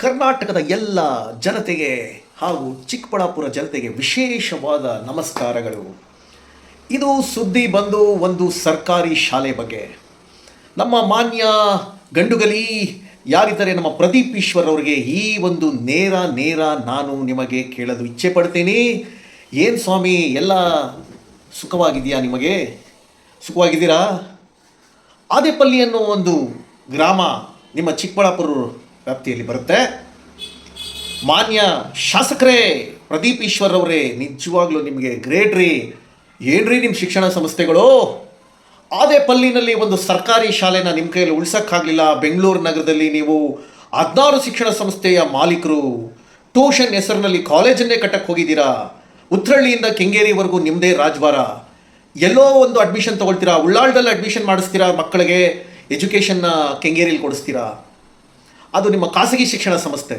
ಕರ್ನಾಟಕದ ಎಲ್ಲ ಜನತೆಗೆ ಹಾಗೂ ಚಿಕ್ಕಬಳ್ಳಾಪುರ ಜನತೆಗೆ ವಿಶೇಷವಾದ ನಮಸ್ಕಾರಗಳು. ಇದು ಸುದ್ದಿ ಬಂದು ಒಂದು ಸರ್ಕಾರಿ ಶಾಲೆ ಬಗ್ಗೆ. ನಮ್ಮ ಮಾನ್ಯ ಗಂಡುಗಲಿ ಯಾರಿದ್ದಾರೆ ನಮ್ಮ ಪ್ರದೀಪ್ ಈಶ್ವರ್ ಅವರಿಗೆ ಈ ಒಂದು ನೇರ ನಾನು ನಿಮಗೆ ಕೇಳಲು ಇಚ್ಛೆ ಪಡ್ತೀನಿ. ಏನು ಸ್ವಾಮಿ, ಎಲ್ಲ ಸುಖವಾಗಿದೆಯಾ? ನಿಮಗೆ ಸುಖವಾಗಿದ್ದೀರಾ? ಆದೇಪಲ್ಲಿ ಅನ್ನೋ ಒಂದು ಗ್ರಾಮ ನಿಮ್ಮ ಚಿಕ್ಕಬಳ್ಳಾಪುರ ವ್ಯಾಪ್ತಿಯಲ್ಲಿ ಬರುತ್ತೆ. ಮಾನ್ಯ ಶಾಸಕರೇ ಪ್ರದೀಪ್ ಈಶ್ವರ್ ಅವರೇ, ನಿಜವಾಗ್ಲೂ ನಿಮಗೆ ಗ್ರೇಟ್ ರೀ. ಏನ್ರಿ ನಿಮ್ಮ ಶಿಕ್ಷಣ ಸಂಸ್ಥೆಗಳು? ಆದೇಪಲ್ಲಿನಲ್ಲಿ ಒಂದು ಸರ್ಕಾರಿ ಶಾಲೆನ ನಿಮ್ಮ ಕೈಯಲ್ಲಿ ಉಳಿಸೋಕ್ಕಾಗಲಿಲ್ಲ. ಬೆಂಗಳೂರು ನಗರದಲ್ಲಿ ನೀವು 16 ಶಿಕ್ಷಣ ಸಂಸ್ಥೆಯ ಮಾಲೀಕರು. ಟ್ಯೂಷನ್ ಹೆಸರಿನಲ್ಲಿ ಕಾಲೇಜನ್ನೇ ಕಟ್ಟಕ್ಕೆ ಹೋಗಿದ್ದೀರಾ. ಉತ್ರಳ್ಳಿಯಿಂದ ಕೆಂಗೇರಿವರೆಗೂ ನಿಮ್ಮದೇ ರಾಜಭಾರ. ಎಲ್ಲೋ ಒಂದು ಅಡ್ಮಿಷನ್ ತೊಗೊಳ್ತೀರಾ, ಉಳ್ಳಾಳದಲ್ಲಿ ಅಡ್ಮಿಷನ್ ಮಾಡಿಸ್ತೀರಾ, ಮಕ್ಕಳಿಗೆ ಎಜುಕೇಷನ್ನ ಕೆಂಗೇರಿಯಲ್ಲಿ ಕೊಡಿಸ್ತೀರಾ. ಅದು ನಿಮ್ಮ ಖಾಸಗಿ ಶಿಕ್ಷಣ ಸಂಸ್ಥೆ.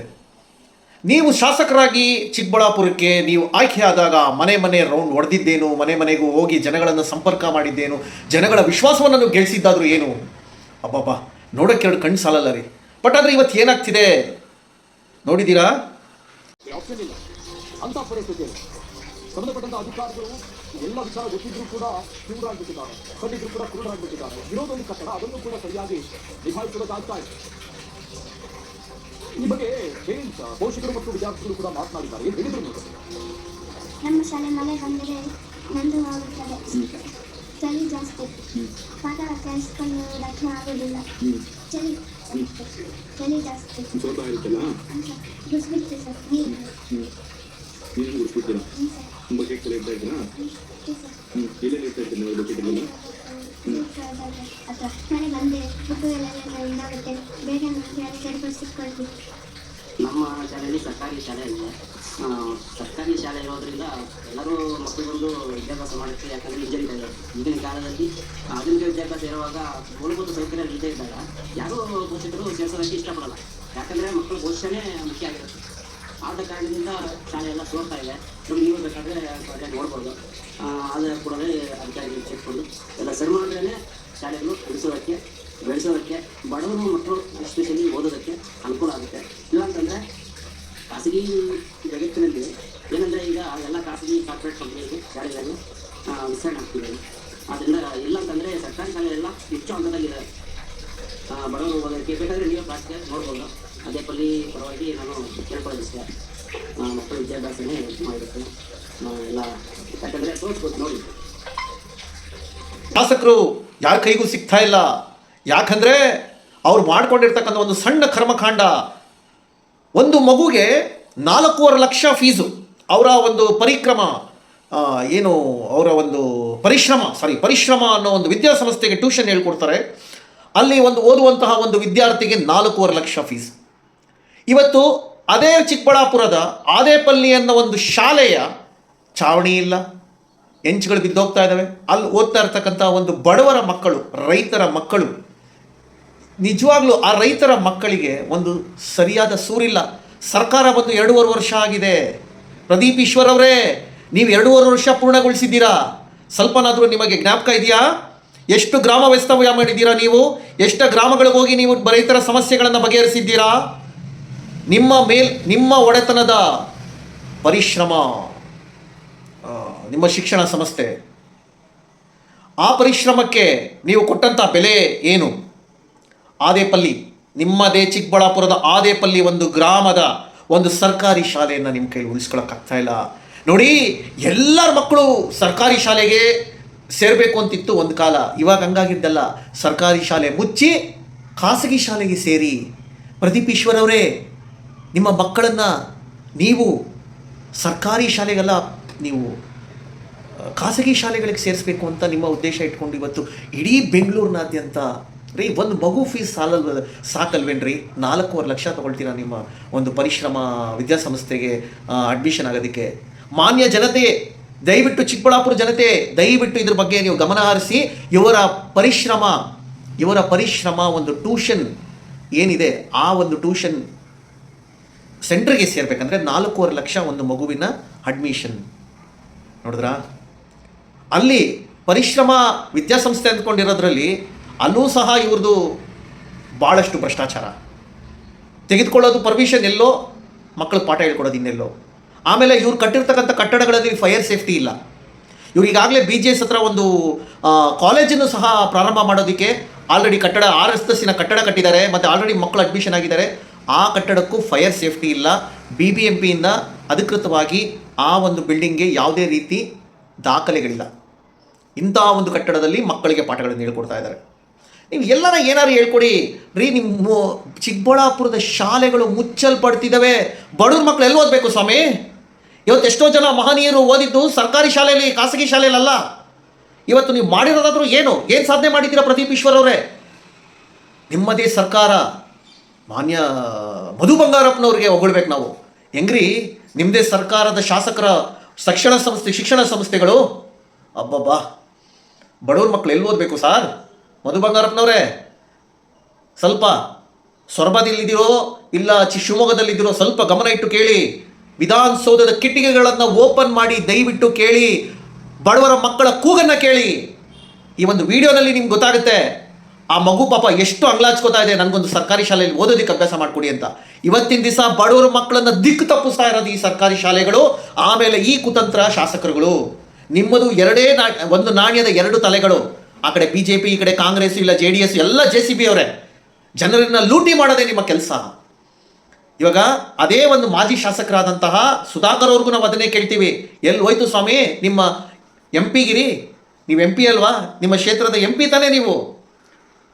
ನೀವು ಶಾಸಕರಾಗಿ ಚಿಕ್ಕಬಳ್ಳಾಪುರಕ್ಕೆ ನೀವು ಆಯ್ಕೆ ಆದಾಗ ಮನೆ ರೌಂಡ್ ಹೊಡೆದಿದ್ದೇನು, ಮನೆಗೂ ಹೋಗಿ ಜನಗಳನ್ನು ಸಂಪರ್ಕ ಮಾಡಿದ್ದೇನು, ಜನಗಳ ವಿಶ್ವಾಸವನ್ನು ನೀವು ಗೆಲ್ಲಿಸಿದ್ದಾದರೂ ಏನು? ಅಬ್ಬಬ್ಬಾ, ನೋಡೋಕ್ಕೆ ಎರಡು ಕಣ್ಣು ಸಾಲಲ್ಲ ರೀ. ಬಟ್ ಆದರೆ ಇವತ್ತು ಏನಾಗ್ತಿದೆ ನೋಡಿದ್ದೀರಾ? ಅಂತ ಪರಿಸ್ಥಿತಿಯಲ್ಲಿ ಸಂಬಂಧಪಟ್ಟಂತ ಅಧಿಕಾರಿಗಳು ಎಲ್ಲ ವಿಚಾರ ಗೊತ್ತಿದ್ರು ಕೂಡ ಕಿವುಡರಾಗ್ಬಿಟ್ಟಿದ್ದಾರೆ, ಕಣ್ಣಿದ್ರು ಕೂಡ ಕುರುಡರಾಗ್ಬಿಟ್ಟಿದ್ದಾರೆ. ಇರೋದೊಂದು ಕಟ್ಟಡ, ಅದನ್ನು ಕೂಡ ಸರಿಯಾಗಿ ನಿಭಾಯಿಸೋದಾಗ್ತಾ ಇದೆ. ಈ ಬಗ್ಗೆ ಪೋಷಕರು ಮತ್ತು ವಿದ್ಯಾರ್ಥಿಗಳು ಕೂಡ ಮಾತನಾಡಿದ್ದಾರೆ. ಏನು ಹೇಳಿದ್ರು ನೀವು? ನಮ್ಮ ಶಾಲೆ ಮಳೆ ಬಂದರೆ ನಂದು ಆಗುತ್ತದೆ, ಚಳಿ ಜಾಸ್ತಿ, ಪಾಠ ಕೇಳಿಸ್ಕೊಳ್ಳೋದಕ್ಕೆ ಆಗೋದಿಲ್ಲ, ಚಳಿ ಜಾಸ್ತಿ ಗುಸ್ಬಿಡ್ತೀವಿ ಸರ್. ನೀರು ಗುಡಿಸ್ಬಿಡ್ತೀರಾ? ಬಕೆಟ್ ಕಲೆ ಇರ್ತಾ ಇದ್ದೀರಾ? ಎಲ್ಲೆಲ್ಲಿ ಇರ್ತಾ ಇರ್ತೀನಿ ನಾವು ಬಕೆಟ್ಗೆಲ್ಲ? ಅಥವಾ ಮಳೆ ಬಂದರೆ ಬುಕ್ಕು ಎಲ್ಲ ಇದಾಗುತ್ತೆ, ಬೇಗ ಸರಿಪಡಿಸಿಕೊಳ್ತೀವಿ. ನಮ್ಮ ಶಾಲೆಯಲ್ಲಿ ಸರ್ಕಾರಿ ಶಾಲೆ ಇದೆ. ಸರ್ಕಾರಿ ಶಾಲೆ ಇರೋದ್ರಿಂದ ಎಲ್ಲರೂ ಮಕ್ಕಳು ಬಂದು ವಿದ್ಯಾಭ್ಯಾಸ ಮಾಡುತ್ತೆ. ಯಾಕಂದರೆ ಈಗಿನ ಕಾಲದಲ್ಲಿ ಆಧುನಿಕ ವಿದ್ಯಾಭ್ಯಾಸ ಇರುವಾಗ ಮೂಲಭೂತ ಸೌಕರ್ಯ ಇಲ್ಲದೇ ಇದ್ದಾಗ ಯಾರೂ ಪೋಷಕರು ಸೇರಿಸೋದಕ್ಕೆ ಇಷ್ಟಪಡಲ್ಲ. ಯಾಕಂದರೆ ಮಕ್ಕಳ ಪೋಷಣೆ ಮುಖ್ಯ ಆಗಿರುತ್ತೆ. ಆದ ಕಾರಣದಿಂದ ಶಾಲೆ ಎಲ್ಲ ಸೋರ್ತಾ ಇದೆ. ನಮ್ಗೆ ನೀವು ಬೇಕಾದರೆ ನೋಡ್ಬೋದು. ಆದರೆ ಕೂಡ ಅಧಿಕಾರಿಗಳು ಚೆಕ್ಕೊಂಡು ಎಲ್ಲ ಸರಿ ಮಾಡಿದ್ರೇ ಶಾಲೆಗಳು ಬೆಳೆಸೋದಕ್ಕೆ ಬಡವರು ಮಕ್ಕಳು ಎಸ್ಪೆಷಲಿ ಓದೋದಕ್ಕೆ ಅನುಕೂಲ ಆಗುತ್ತೆ. ಇಲ್ಲಾಂತಂದರೆ ಖಾಸಗಿ ಜಗತ್ತಿನಲ್ಲಿ ಏನಂದರೆ ಈಗ ಎಲ್ಲ ಖಾಸಗಿ ಕಾರ್ಪೊರೇಟ್ ಕಂಪ್ನಿಗಳಿಗೆ ಶಾಲೆಗಳನ್ನು ವಿಸ್ತರಣೆ ಆಗ್ತಿದ್ದಾರೆ. ಆದ್ದರಿಂದ ಇಲ್ಲಾಂತಂದರೆ ಸರ್ಕಾರಿ ಶಾಲೆಯೆಲ್ಲ ಹೆಚ್ಚು ಹಂತದಲ್ಲಿದ್ದಾರೆ. ಬಡವರು ಓದೋದಕ್ಕೆ ಬೇಕಾದರೆ ನೀವು ಕ್ಲಾಸ್ಗೆ ನೋಡ್ಬೋದು. ಆದೇಪಲ್ಲಿ ಪರವಾಗಿ ನಾನು ಕೇಳ್ಕೊಳ್ಳೋದಿಷ್ಟೇ, ಮಕ್ಕಳ ವಿದ್ಯಾಭ್ಯಾಸನೇ ಮಾಡಿರುತ್ತೆ ಎಲ್ಲ. ಯಾಕಂದರೆ ತೋರಿಸ್ಬೋದು ನೋಡಿ, ಶಾಸಕರು ಯಾರ ಕೈಗೂ ಸಿಗ್ತಾ ಇಲ್ಲ. ಯಾಕಂದರೆ ಅವ್ರು ಮಾಡ್ಕೊಂಡಿರ್ತಕ್ಕಂಥ ಒಂದು ಸಣ್ಣ ಕರ್ಮಕಾಂಡ. ಒಂದು ಮಗುಗೆ 4.5 ಲಕ್ಷ ಫೀಸು. ಅವರ ಒಂದು ಅವರ ಒಂದು ಪರಿಶ್ರಮ ಅನ್ನೋ ಒಂದು ವಿದ್ಯಾಸಂಸ್ಥೆಗೆ ಟ್ಯೂಷನ್ ಹೇಳ್ಕೊಡ್ತಾರೆ. ಅಲ್ಲಿ ಒಂದು ಓದುವಂತಹ ಒಂದು ವಿದ್ಯಾರ್ಥಿಗೆ 4.5 ಲಕ್ಷ ಫೀಸ್. ಇವತ್ತು ಅದೇ ಚಿಕ್ಕಬಳ್ಳಾಪುರದ ಆದೇಪಲ್ಲಿ ಅನ್ನೋ ಒಂದು ಶಾಲೆಯ ಚಾವಣಿ ಇಲ್ಲ, ಹೆಂಚುಗಳು ಬಿದ್ದೋಗ್ತಾ ಇದ್ದಾವೆ. ಅಲ್ಲಿ ಓದ್ತಾ ಇರ್ತಕ್ಕಂಥ ಒಂದು ಬಡವರ ಮಕ್ಕಳು, ರೈತರ ಮಕ್ಕಳು, ನಿಜವಾಗ್ಲೂ ಆ ರೈತರ ಮಕ್ಕಳಿಗೆ ಒಂದು ಸರಿಯಾದ ಸೂರಿಲ್ಲ. ಸರ್ಕಾರ ಬಂದು 2.5 ವರ್ಷ ಆಗಿದೆ. ಪ್ರದೀಪ್ ಈಶ್ವರ್ ಅವರೇ, ನೀವು 2.5 ವರ್ಷ ಪೂರ್ಣಗೊಳಿಸಿದ್ದೀರಾ. ಸ್ವಲ್ಪನಾದರೂ ನಿಮಗೆ ಜ್ಞಾಪಕ ಇದೆಯಾ? ಎಷ್ಟು ಗ್ರಾಮ ವಾಸ್ತವ್ಯ ಮಾಡಿದ್ದೀರಾ ನೀವು? ಎಷ್ಟು ಗ್ರಾಮಗಳಿಗೆ ಹೋಗಿ ನೀವು ರೈತರ ಸಮಸ್ಯೆಗಳನ್ನು ಬಗೆಹರಿಸಿದ್ದೀರಾ? ನಿಮ್ಮ ಒಡೆತನದ ಪರಿಶ್ರಮ, ನಿಮ್ಮ ಶಿಕ್ಷಣ ಸಂಸ್ಥೆ, ಆ ಪರಿಶ್ರಮಕ್ಕೆ ನೀವು ಕೊಟ್ಟಂಥ ಬೆಲೆ ಏನು? ಆದೇಪಲ್ಲಿ, ನಿಮ್ಮದೇ ಚಿಕ್ಕಬಳ್ಳಾಪುರದ ಆದೇಪಲ್ಲಿ ಒಂದು ಗ್ರಾಮದ ಒಂದು ಸರ್ಕಾರಿ ಶಾಲೆಯನ್ನು ನಿಮ್ಮ ಕೈಲಿ ಉಳಿಸ್ಕೊಳ್ಳೋಕ್ಕಾಗ್ತಾ ಇಲ್ಲ. ನೋಡಿ, ಎಲ್ಲರ ಮಕ್ಕಳು ಸರ್ಕಾರಿ ಶಾಲೆಗೆ ಸೇರಬೇಕು ಅಂತಿತ್ತು ಒಂದು ಕಾಲ. ಇವಾಗ ಹಂಗಾಗಿದ್ದಲ್ಲ. ಸರ್ಕಾರಿ ಶಾಲೆ ಮುಚ್ಚಿ ಖಾಸಗಿ ಶಾಲೆಗೆ ಸೇರಿ. ಪ್ರದೀಪ್ ಈಶ್ವರ್ ಅವರೇ, ನಿಮ್ಮ ಮಕ್ಕಳನ್ನು ನೀವು ಸರ್ಕಾರಿ ಶಾಲೆಗೆಲ್ಲ ನೀವು ಖಾಸಗಿ ಶಾಲೆಗಳಿಗೆ ಸೇರಿಸಬೇಕು ಅಂತ ನಿಮ್ಮ ಉದ್ದೇಶ ಇಟ್ಕೊಂಡು ಇವತ್ತು ಇಡೀ ಬೆಂಗಳೂರಿನಾದ್ಯಂತ ರೀ ಒಂದು ಮಗು ಫೀಸ್ ಸಾಕಲ್ವೇನ್ರಿ? 4.5 ಲಕ್ಷ ತೊಗೊಳ್ತೀರಾ ನಿಮ್ಮ ಒಂದು ಪರಿಶ್ರಮ ವಿದ್ಯಾಸಂಸ್ಥೆಗೆ ಅಡ್ಮಿಷನ್ ಆಗೋದಕ್ಕೆ? ಮಾನ್ಯ ಜನತೆ, ದಯವಿಟ್ಟು ಚಿಕ್ಕಬಳ್ಳಾಪುರ ಜನತೆ, ದಯವಿಟ್ಟು ಇದ್ರ ಬಗ್ಗೆ ನೀವು ಗಮನ ಹರಿಸಿ. ಇವರ ಪರಿಶ್ರಮ ಒಂದು ಟ್ಯೂಷನ್ ಏನಿದೆ, ಆ ಒಂದು ಟ್ಯೂಷನ್ ಸೆಂಟ್ರಿಗೆ ಸೇರಬೇಕಂದ್ರೆ 4.5 ಲಕ್ಷ ಒಂದು ಮಗುವಿನ ಅಡ್ಮಿಷನ್. ನೋಡಿದ್ರಾ? ಅಲ್ಲಿ ಪರಿಶ್ರಮ ವಿದ್ಯಾಸಂಸ್ಥೆ ಅಂದ್ಕೊಂಡಿರೋದ್ರಲ್ಲಿ ಅಲ್ಲೂ ಸಹ ಇವ್ರದ್ದು ಭಾಳಷ್ಟು ಭ್ರಷ್ಟಾಚಾರ. ತೆಗೆದುಕೊಳ್ಳೋದು ಪರ್ಮಿಷನ್ ಎಲ್ಲೋ, ಮಕ್ಕಳಿಗೆ ಪಾಠ ಹೇಳ್ಕೊಡೋದು ಇನ್ನೆಲ್ಲೋ. ಆಮೇಲೆ ಇವ್ರು ಕಟ್ಟಿರ್ತಕ್ಕಂಥ ಕಟ್ಟಡಗಳಲ್ಲಿ ಫೈರ್ ಸೇಫ್ಟಿ ಇಲ್ಲ. ಇವ್ರು ಈಗಾಗಲೇ BGS ಹತ್ರ ಒಂದು ಕಾಲೇಜನ್ನು ಸಹ ಪ್ರಾರಂಭ ಮಾಡೋದಕ್ಕೆ ಆಲ್ರೆಡಿ ಕಟ್ಟಡ 6 ಅಂತಸ್ತಿನ ಕಟ್ಟಡ ಕಟ್ಟಿದ್ದಾರೆ, ಮತ್ತು ಆಲ್ರೆಡಿ ಮಕ್ಕಳು ಅಡ್ಮಿಷನ್ ಆಗಿದ್ದಾರೆ. ಆ ಕಟ್ಟಡಕ್ಕೂ ಫೈರ್ ಸೇಫ್ಟಿ ಇಲ್ಲ. BBMPಯಿಂದ ಅಧಿಕೃತವಾಗಿ ಆ ಒಂದು ಬಿಲ್ಡಿಂಗ್ಗೆ ಯಾವುದೇ ರೀತಿ ದಾಖಲೆಗಳಿಲ್ಲ. ಇಂಥ ಒಂದು ಕಟ್ಟಡದಲ್ಲಿ ಮಕ್ಕಳಿಗೆ ಪಾಠಗಳನ್ನು ಹೇಳ್ಕೊಡ್ತಾ ಇದ್ದಾರೆ. ನೀವು ಎಲ್ಲರ ಏನಾರು ಹೇಳ್ಕೊಡಿ ರೀ. ನಿಮ್ಮ ಚಿಕ್ಕಬಳ್ಳಾಪುರದ ಶಾಲೆಗಳು ಮುಚ್ಚಲ್ಪಡ್ತಿದ್ದಾವೆ. ಬಡವ್ರ ಮಕ್ಕಳು ಎಲ್ಲಿ ಓದಬೇಕು ಸ್ವಾಮಿ? ಇವತ್ತು ಎಷ್ಟೋ ಜನ ಮಹನೀಯರು ಓದಿದ್ದು ಸರ್ಕಾರಿ ಶಾಲೆಯಲ್ಲಿ, ಖಾಸಗಿ ಶಾಲೆಯಲ್ಲ. ಇವತ್ತು ನೀವು ಮಾಡಿರೋದಾದರೂ ಏನು ಸಾಧನೆ ಮಾಡಿದ್ದೀರಾ ಪ್ರದೀಪ್ ಈಶ್ವರ್ ಅವರೇ? ನಿಮ್ಮದೇ ಸರ್ಕಾರ, ಮಾನ್ಯ ಮಧು ಬಂಗಾರಪ್ಪನವ್ರಿಗೆ ಹೊಗಳ್ಬೇಕು ನಾವು. ಹೆಂಗ್ರಿ ನಿಮ್ಮದೇ ಸರ್ಕಾರದ ಶಾಸಕರ ಶಿಕ್ಷಣ ಸಂಸ್ಥೆಗಳು? ಅಬ್ಬಬ್ಬಾ, ಬಡವ್ರ ಮಕ್ಕಳು ಎಲ್ಲಿ ಓದಬೇಕು ಸಾರ್? ಮಧು ಬಂಗಾರಪ್ಪನವರೇ, ಸ್ವಲ್ಪ ಸೊರಬದಲ್ಲಿದ್ದೀರೋ ಇಲ್ಲ ಶಿವಮೊಗ್ಗದಲ್ಲಿದ್ದೀರೋ ಸ್ವಲ್ಪ ಗಮನ ಇಟ್ಟು ಕೇಳಿ. ವಿಧಾನಸೌಧದ ಕಿಟಿಕಿಗಳನ್ನು ಓಪನ್ ಮಾಡಿ ದಯವಿಟ್ಟು ಕೇಳಿ. ಬಡವರ ಮಕ್ಕಳ ಕೂಗನ್ನು ಕೇಳಿ. ಈ ಒಂದು ವಿಡಿಯೋನಲ್ಲಿ ನಿಮ್ಗೆ ಗೊತ್ತಾಗುತ್ತೆ ಆ ಮಗು ಪಾಪ ಎಷ್ಟು ಅಂಗ್ಲಾಚ್ಕೋತಾ ಇದೆ, ನನಗೊಂದು ಸರ್ಕಾರಿ ಶಾಲೆಯಲ್ಲಿ ಓದೋದಕ್ಕೆ ಅಭ್ಯಾಸ ಮಾಡಿಕೊಡಿ ಅಂತ. ಇವತ್ತಿನ ದಿವಸ ಬಡವರ ಮಕ್ಕಳನ್ನು ದಿಕ್ಕು ತಪ್ಪಿಸ್ತಾ ಇರೋದು ಈ ಸರ್ಕಾರಿ ಶಾಲೆಗಳು, ಆಮೇಲೆ ಈ ಕುತಂತ್ರ ಶಾಸಕರುಗಳು. ನಿಮ್ಮದು ಒಂದು ನಾಣ್ಯದ 2 ತಲೆಗಳು. ಆ ಕಡೆ BJP, ಈ ಕಡೆ ಕಾಂಗ್ರೆಸ್, ಇಲ್ಲ JDS, ಎಲ್ಲ JCB ಅವರೇ. ಜನರನ್ನು ಲೂಟಿ ಮಾಡೋದೇ ನಿಮ್ಮ ಕೆಲಸ. ಇವಾಗ ಅದೇ ಒಂದು ಮಾಜಿ ಶಾಸಕರಾದಂತಹ ಸುಧಾಕರ್ ಅವ್ರಿಗೂ ನಾವು ಅದನ್ನೇ ಕೇಳ್ತೀವಿ, ಎಲ್ಲಿ ಹೋಯ್ತು ಸ್ವಾಮಿ ನಿಮ್ಮ MP ಗಿರಿ? ನೀವು MP ಅಲ್ವಾ? ನಿಮ್ಮ ಕ್ಷೇತ್ರದ MP ತಾನೇ ನೀವು?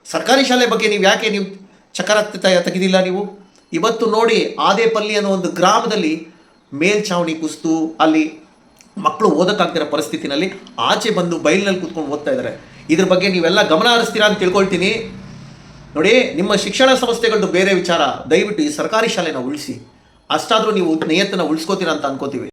ಸರ್ಕಾರಿ ಶಾಲೆ ಬಗ್ಗೆ ನೀವು ಯಾಕೆ ಚಕರ ತೆಗೆದಿಲ್ಲ ನೀವು? ಇವತ್ತು ನೋಡಿ, ಆದೇಪಲ್ಲಿ ಅನ್ನೋ ಒಂದು ಗ್ರಾಮದಲ್ಲಿ ಮೇಲ್ಛಾವಣಿ ಕುಸಿತು, ಅಲ್ಲಿ ಮಕ್ಕಳು ಓದೋಕ್ಕಾಗ್ತಿರೋ ಪರಿಸ್ಥಿತಿನಲ್ಲಿ ಆಚೆ ಬಂದು ಬಯಲಿನಲ್ಲಿ ಕೂತ್ಕೊಂಡು ಓದ್ತಾ ಇದ್ದಾರೆ. ಇದ್ರ ಬಗ್ಗೆ ನೀವೆಲ್ಲ ಗಮನ ಹರಿಸ್ತೀರಾ ಅಂತ ತಿಳ್ಕೊಳ್ತೀನಿ. ನೋಡಿ, ನಿಮ್ಮ ಶಿಕ್ಷಣ ಸಂಸ್ಥೆಗಳದ್ದು ಬೇರೆ ವಿಚಾರ. ದಯವಿಟ್ಟು ಈ ಸರ್ಕಾರಿ ಶಾಲೆನ ಉಳಿಸಿ. ಅಷ್ಟಾದರೂ ನೀವು ನಿಯತ್ತನ್ನು ಉಳಿಸ್ಕೋತೀರಾ ಅಂತ ಅನ್ಕೋತೀವಿ.